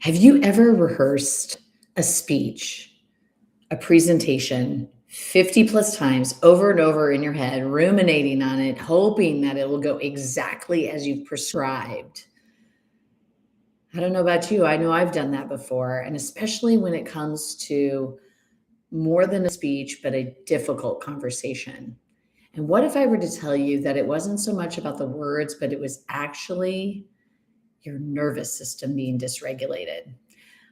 Have you ever rehearsed a speech, a presentation 50 plus times over and over in your head, ruminating on it, hoping that it will go exactly as you've prescribed? I don't know about you. I know I've done that before. And especially when it comes to more than a speech, but a difficult conversation. And what if I were to tell you that it wasn't so much about the words, but it was actually your nervous system being dysregulated?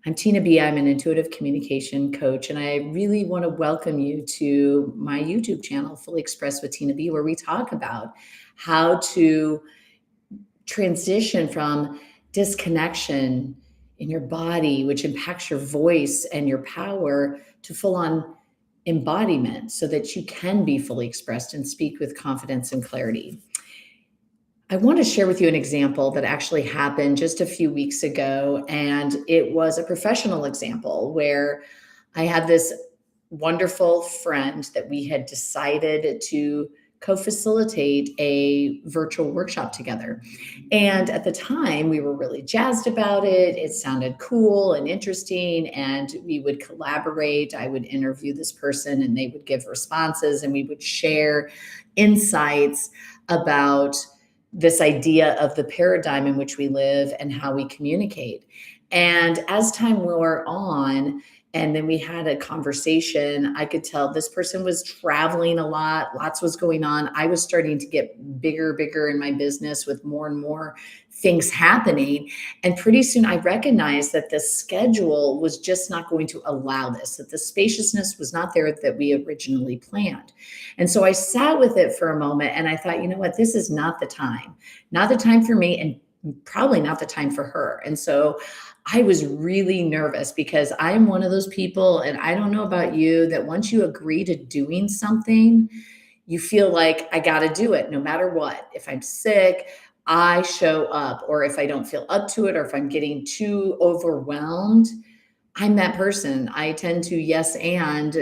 I'm Tina B. I'm an intuitive communication coach, and I really want to welcome you to my YouTube channel, Fully Expressed with Tina B, where we talk about how to transition from disconnection in your body, which impacts your voice and your power, to full on embodiment so that you can be fully expressed and speak with confidence and clarity. I want to share with you an example that actually happened just a few weeks ago. And it was a professional example where I had this wonderful friend that we had decided to co facilitate a virtual workshop together. And at the time, we were really jazzed about it. It sounded cool and interesting. And we would collaborate. I would interview this person and they would give responses, and we would share insights about this idea of the paradigm in which we live and how we communicate. And as time wore on, and then we had a conversation, I could tell this person was traveling a lot, lots was going on. I was starting to get bigger in my business with more and more things happening. And pretty soon I recognized that the schedule was just not going to allow this, that the spaciousness was not there that we originally planned. And so I sat with it for a moment and I thought, you know what, this is not the time for me, and probably not the time for her. And so I was really nervous because I'm one of those people, and I don't know about you, that once you agree to doing something, you feel like I got to do it no matter what. If I'm sick, I show up, or if I don't feel up to it, or if I'm getting too overwhelmed, I'm that person. I tend to yes and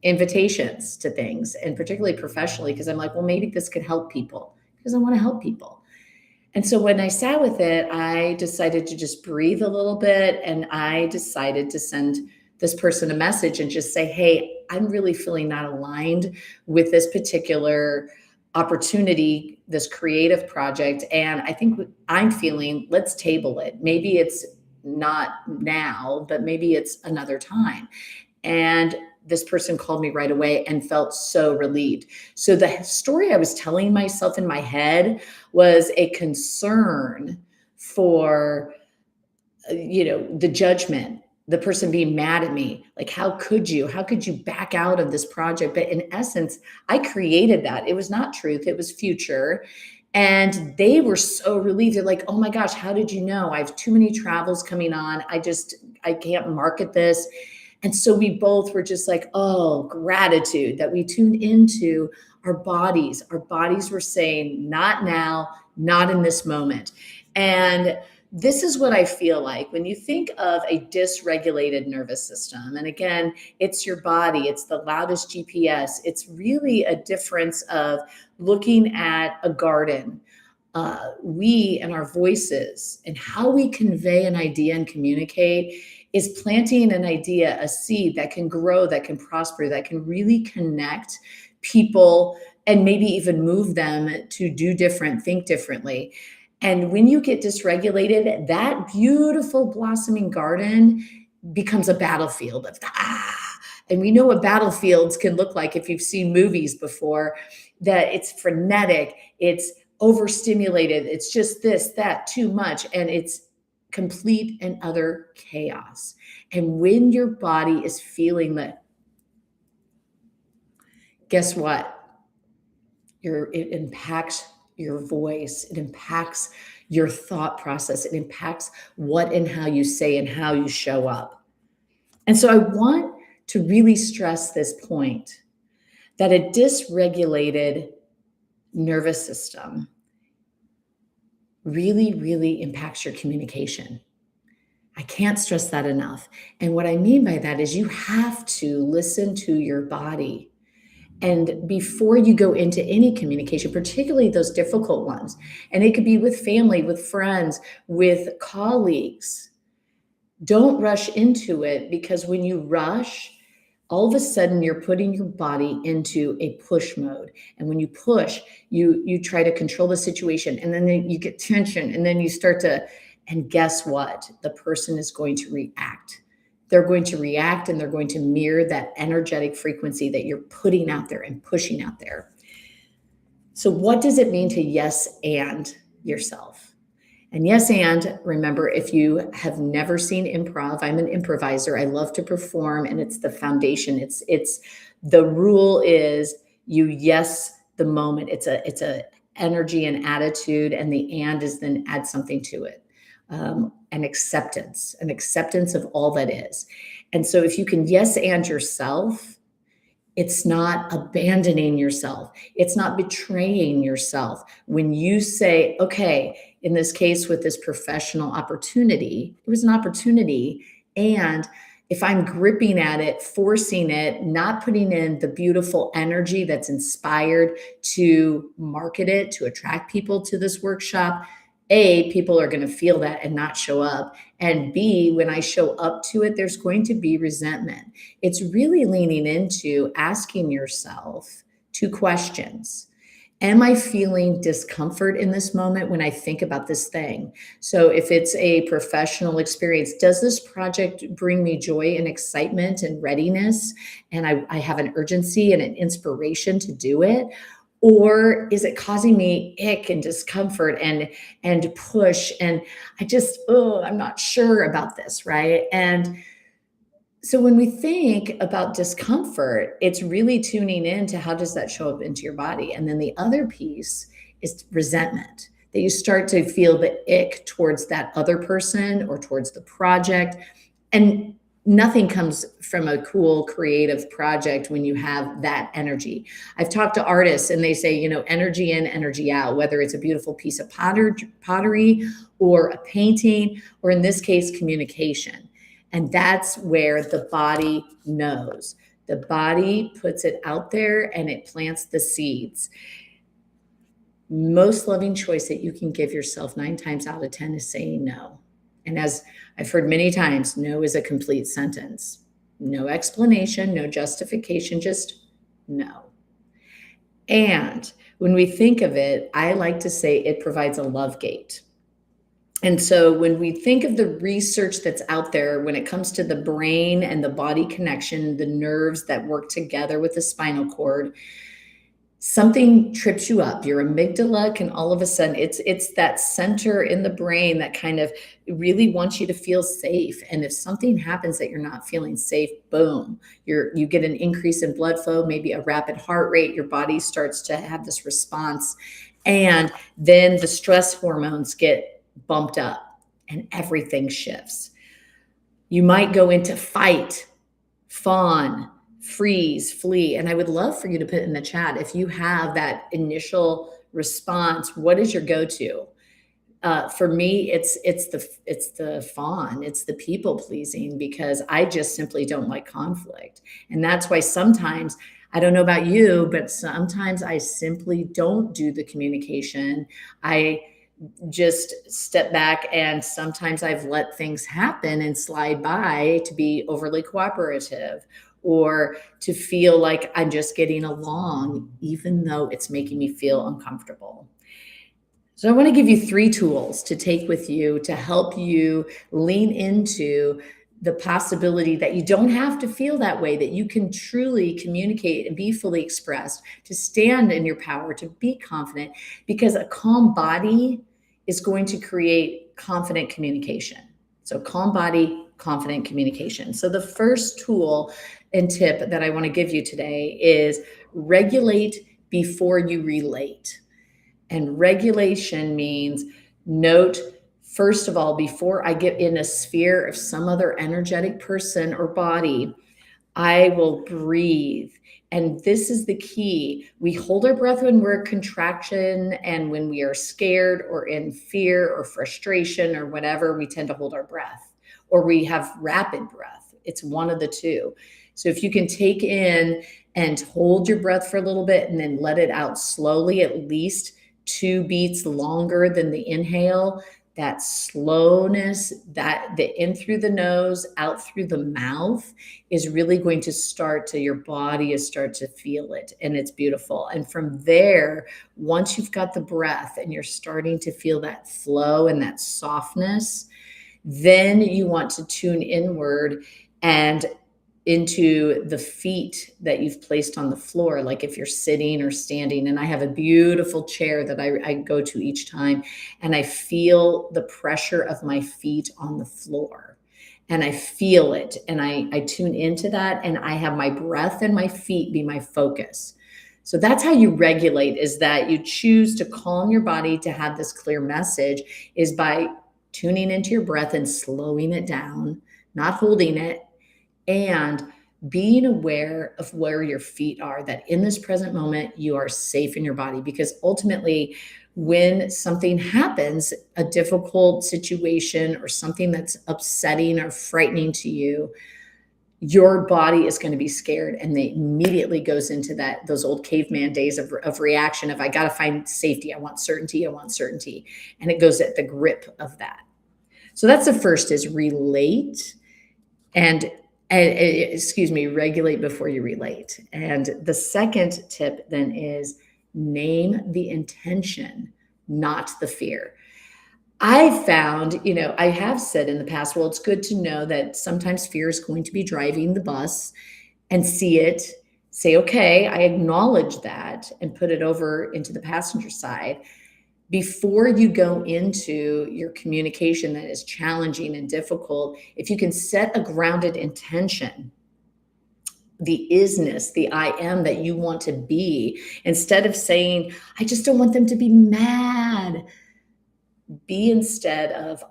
invitations to things, and particularly professionally, because I'm like, well, maybe this could help people because I want to help people. And so when I sat with it, I decided to just breathe a little bit, and I decided to send this person a message and just say, hey, I'm really feeling not aligned with this particular opportunity, this creative project. And I think I'm feeling, let's table it. Maybe it's not now, but maybe it's another time. And this person called me right away and felt so relieved. So the story I was telling myself in my head was a concern for, the judgment, the person being mad at me. Like, how could you back out of this project? But in essence, I created that. It was not truth, it was future. And they were so relieved. They're like, oh my gosh, how did you know? I have too many travels coming on. I can't market this. And so we both were just like, oh, gratitude that we tuned into our bodies. Our bodies were saying, not now, not in this moment. And this is what I feel like when you think of a dysregulated nervous system. And again, it's your body, it's the loudest GPS. It's really a difference of looking at a garden. We and our voices and how we convey an idea and communicate is planting an idea, a seed that can grow, that can prosper, that can really connect people and maybe even move them to do different, think differently. And when you get dysregulated, that beautiful blossoming garden becomes a battlefield of and we know what battlefields can look like if you've seen movies before, that it's frenetic, it's overstimulated, it's just this, that, too much, and it's complete and utter chaos. And when your body is feeling that, guess what? It impacts your voice, it impacts your thought process, it impacts what and how you say and how you show up. And so I want to really stress this point that a dysregulated nervous system really impacts your communication. I can't stress that enough. And what I mean by that is you have to listen to your body. And before you go into any communication, particularly those difficult ones, and it could be with family, with friends, with colleagues, Don't rush into it, because when you rush, all of a sudden you're putting your body into a push mode. And when you push, you try to control the situation, and then you get tension, and then you start to, and guess what? The person is going to react. They're going to react, and they're going to mirror that energetic frequency that you're putting out there and pushing out there. So what does it mean to yes and yourself? And yes, and remember, if you have never seen improv, I'm an improviser. I love to perform, and it's the foundation. It's the rule is you yes the moment. It's a energy and attitude, and the and is then add something to it. An acceptance of all that is. And so if you can yes and yourself, it's not abandoning yourself. It's not betraying yourself. When you say, okay, in this case with this professional opportunity, it was an opportunity. And if I'm gripping at it, forcing it, not putting in the beautiful energy that's inspired to market it, to attract people to this workshop, A, people are going to feel that and not show up. And B, when I show up to it, there's going to be resentment. It's really leaning into asking yourself 2 questions. Am I feeling discomfort in this moment when I think about this thing? So if it's a professional experience, does this project bring me joy and excitement and readiness? And I have an urgency and an inspiration to do it? Or is it causing me ick and discomfort and push? And I just, oh, I'm not sure about this, right? And so when we think about discomfort, it's really tuning in to how does that show up into your body. And then the other piece is resentment, that you start to feel the ick towards that other person or towards the project. And nothing comes from a cool creative project when you have that energy. I've talked to artists, and they say, energy in, energy out, whether it's a beautiful piece of pottery or a painting, or in this case, communication. And that's where the body knows. The body puts it out there and it plants the seeds. Most loving choice that you can give yourself 9 times out of 10 is saying no. And as I've heard many times, no is a complete sentence. No explanation, no justification, just no. And when we think of it, I like to say it provides a love gate. And so when we think of the research that's out there, when it comes to the brain and the body connection, the nerves that work together with the spinal cord, something trips you up. Your amygdala can all of a sudden, it's that center in the brain that kind of really wants you to feel safe. And if something happens that you're not feeling safe, boom, you get an increase in blood flow, maybe a rapid heart rate, your body starts to have this response. And then the stress hormones get bumped up and everything shifts. You might go into fight, fawn, freeze, flee. And I would love for you to put in the chat, if you have that initial response, what is your go-to? For me, it's the fawn, it's the people pleasing, because I just simply don't like conflict. And that's why sometimes, I don't know about you, but sometimes I simply don't do the communication. I just step back, and sometimes I've let things happen and slide by to be overly cooperative, or to feel like I'm just getting along, even though it's making me feel uncomfortable. So I want to give you 3 tools to take with you to help you lean into the possibility that you don't have to feel that way, that you can truly communicate and be fully expressed, to stand in your power, to be confident, because a calm body is going to create confident communication. So calm body, confident communication. So the first tool and tip that I want to give you today is regulate before you relate. And regulation means note, first of all, before I get in a sphere of some other energetic person or body, I will breathe. And this is the key. We hold our breath when we're in contraction, and when we are scared or in fear or frustration or whatever, we tend to hold our breath, or we have rapid breath. It's one of the two. So if you can take in and hold your breath for a little bit and then let it out slowly, at least 2 beats longer than the inhale, that slowness, that the in through the nose, out through the mouth is really going to start to, your body is start to feel it. And it's beautiful. And from there, once you've got the breath and you're starting to feel that flow and that softness, then you want to tune inward and into the feet that you've placed on the floor, like if you're sitting or standing. And I have a beautiful chair that I go to each time, and I feel the pressure of my feet on the floor. And I feel it, and I tune into that, and I have my breath and my feet be my focus. So that's how you regulate, is that you choose to calm your body to have this clear message, is by tuning into your breath and slowing it down, not holding it, and being aware of where your feet are, that in this present moment, you are safe in your body. Because ultimately, when something happens, a difficult situation or something that's upsetting or frightening to you, your body is going to be scared, and they immediately goes into that, those old caveman days of reaction of, I got to find safety. I want certainty. I want certainty. And it goes at the grip of that. So that's the first, is relate and regulate before you relate. And the second tip then is name the intention, not the fear. I found, I have said in the past, well, it's good to know that sometimes fear is going to be driving the bus, and see it, say, okay, I acknowledge that, and put it over into the passenger side. Before you go into your communication that is challenging and difficult, if you can set a grounded intention, the isness, the I am that you want to be, instead of saying, I just don't want them to be mad, be instead of,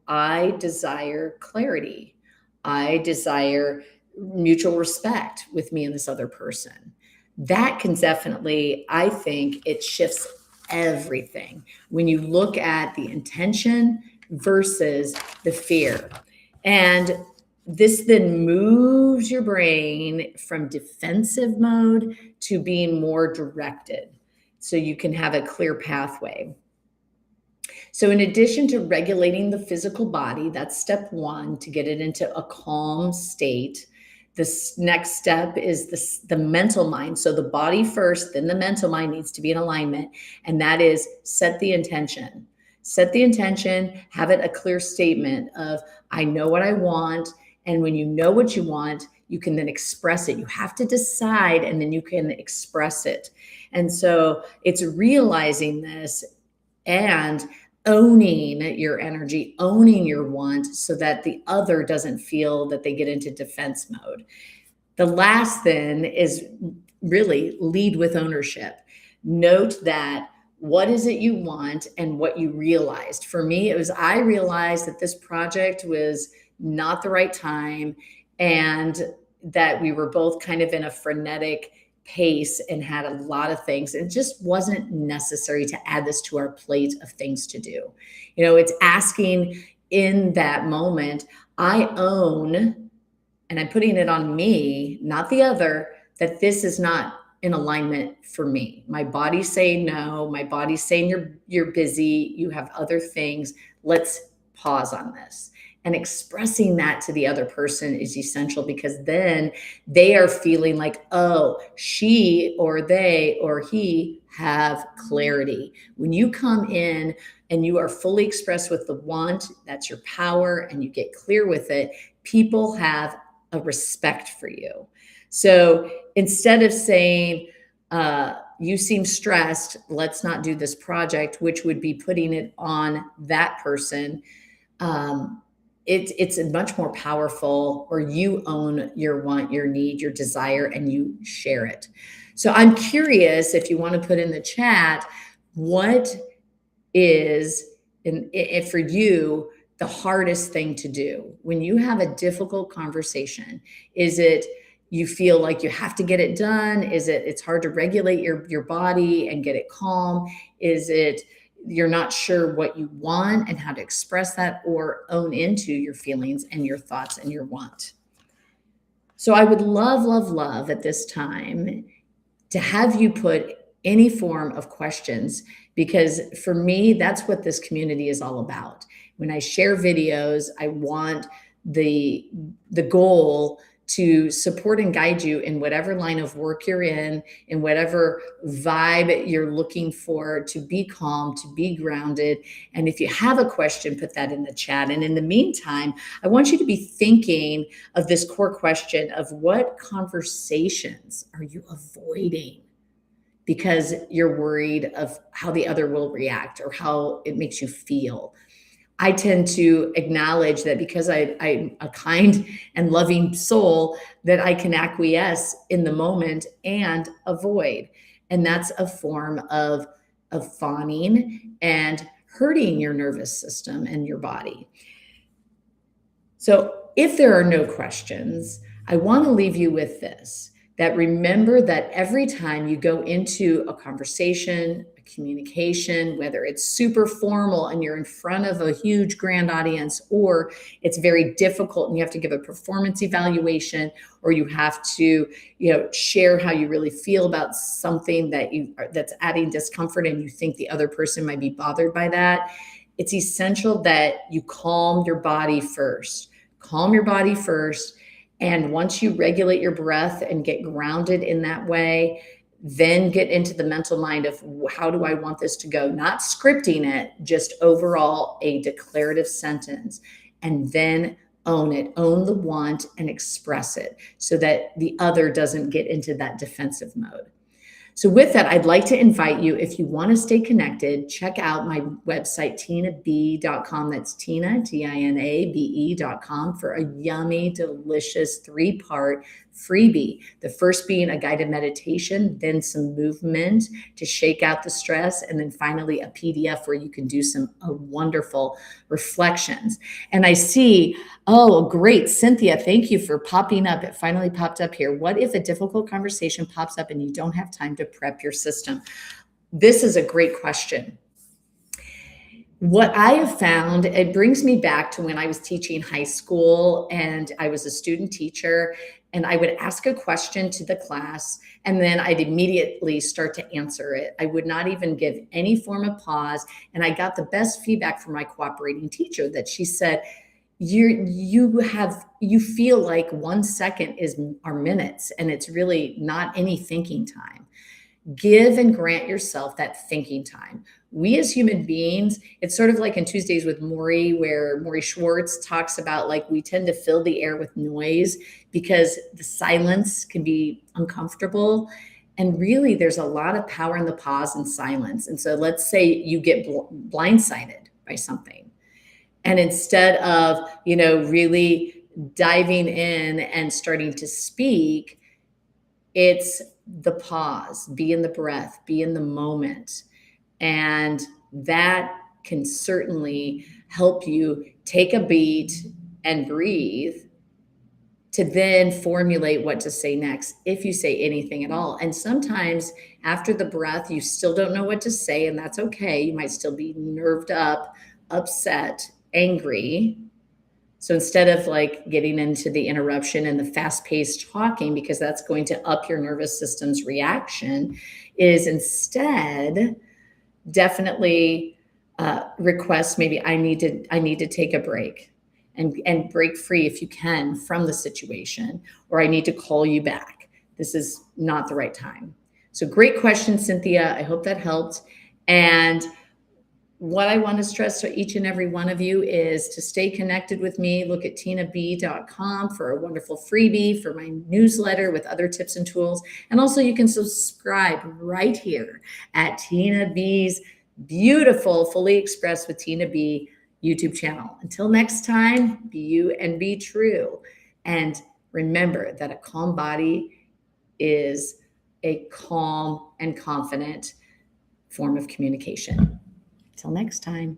I desire clarity. I desire mutual respect with me and this other person. That can definitely, I think it shifts everything when you look at the intention versus the fear. And this then moves your brain from defensive mode to being more directed, so you can have a clear pathway. So in addition to regulating the physical body, that's step one, to get it into a calm state. This next step is the mental mind. So the body first, then the mental mind needs to be in alignment. And that is, set the intention. Set the intention, have it a clear statement of, I know what I want. And when you know what you want, you can then express it. You have to decide, and then you can express it. And so it's realizing this and owning your energy, owning your want, so that the other doesn't feel that they get into defense mode. The last then is really lead with ownership. Note that, what is it you want and what you realized. For me, it was, I realized that this project was not the right time, and that we were both kind of in a frenetic pace and had a lot of things. It just wasn't necessary to add this to our plate of things to do. It's asking in that moment, I own, and I'm putting it on me, not the other, that this is not in alignment for me. My body's saying no. My body's saying you're busy. You have other things. Let's pause on this. And expressing that to the other person is essential, because then they are feeling like, oh, she or they or he have clarity. When you come in and you are fully expressed with the want, that's your power, and you get clear with it, people have a respect for you. So instead of saying, you seem stressed, let's not do this project, which would be putting it on that person, it's much more powerful, or you own your want, your need, your desire, and you share it. So I'm curious if you want to put in the chat, what is, for you, the hardest thing to do when you have a difficult conversation? Is it you feel like you have to get it done? Is it it's hard to regulate your body and get it calm? Is it you're not sure what you want and how to express that, or own into your feelings and your thoughts and your want? So I would love at this time to have you put any form of questions. because for me, that's what this community is all about. When I share videos, I want the goal to support and guide you in whatever line of work you're in whatever vibe you're looking for, to be calm, to be grounded. And if you have a question, put that in the chat. And in the meantime, I want you to be thinking of this core question of what conversations are you avoiding because you're worried of how the other will react or how it makes you feel. I tend to acknowledge that because I'm a kind and loving soul, that I can acquiesce in the moment and avoid. And that's a form of fawning and hurting your nervous system and your body. So if there are no questions, I want to leave you with this, that remember that every time you go into a conversation, a communication, whether it's super formal and you're in front of a huge grand audience, or it's very difficult and you have to give a performance evaluation, or you have to, share how you really feel about something that's adding discomfort and you think the other person might be bothered by that, it's essential that you calm your body first. Calm your body first. And once you regulate your breath and get grounded in that way, then get into the mental mind of how do I want this to go? Not scripting it, just overall a declarative sentence. And then own it, own the want and express it so that the other doesn't get into that defensive mode. So with that, I'd like to invite you, if you want to stay connected, check out my website, tinabe.com. That's Tina, TINABE.com, for a yummy, delicious 3-part freebie. The first being a guided meditation, then some movement to shake out the stress, and then finally a PDF where you can do some wonderful reflections. And I see, oh, great, Cynthia, thank you for popping up. It finally popped up here. What if a difficult conversation pops up and you don't have time to prep your system? This is a great question. What I have found, it brings me back to when I was teaching high school and I was a student teacher, and I would ask a question to the class and then I'd immediately start to answer it. I would not even give any form of pause. And I got the best feedback from my cooperating teacher, that she said, you feel like 1 second are minutes, and it's really not any thinking time. Give and grant yourself that thinking time. We as human beings, it's sort of like in Tuesdays with Maury, where Maury Schwartz talks about, like, we tend to fill the air with noise because the silence can be uncomfortable. And really, there's a lot of power in the pause and silence. And so let's say you get blindsided by something. And instead of, really diving in and starting to speak, it's the pause, be in the breath, be in the moment. And that can certainly help you take a beat and breathe to then formulate what to say next, if you say anything at all. And sometimes after the breath, you still don't know what to say, and that's okay. You might still be nerved up, upset, angry. So instead of like getting into the interruption and the fast-paced talking, because that's going to up your nervous system's reaction, is instead definitely request, maybe I need to take a break and break free if you can from the situation, or I need to call you back. This is not the right time. So great question, Cynthia. I hope that helped. And what I want to stress to each and every one of you is to stay connected with me. Look at tinabe.com for a wonderful freebie, for my newsletter with other tips and tools. And also you can subscribe right here at Tina B's beautiful Fully Expressed with Tina B YouTube channel. Until next time, be you and be true. And remember that a calm body is a calm and confident form of communication. Till next time.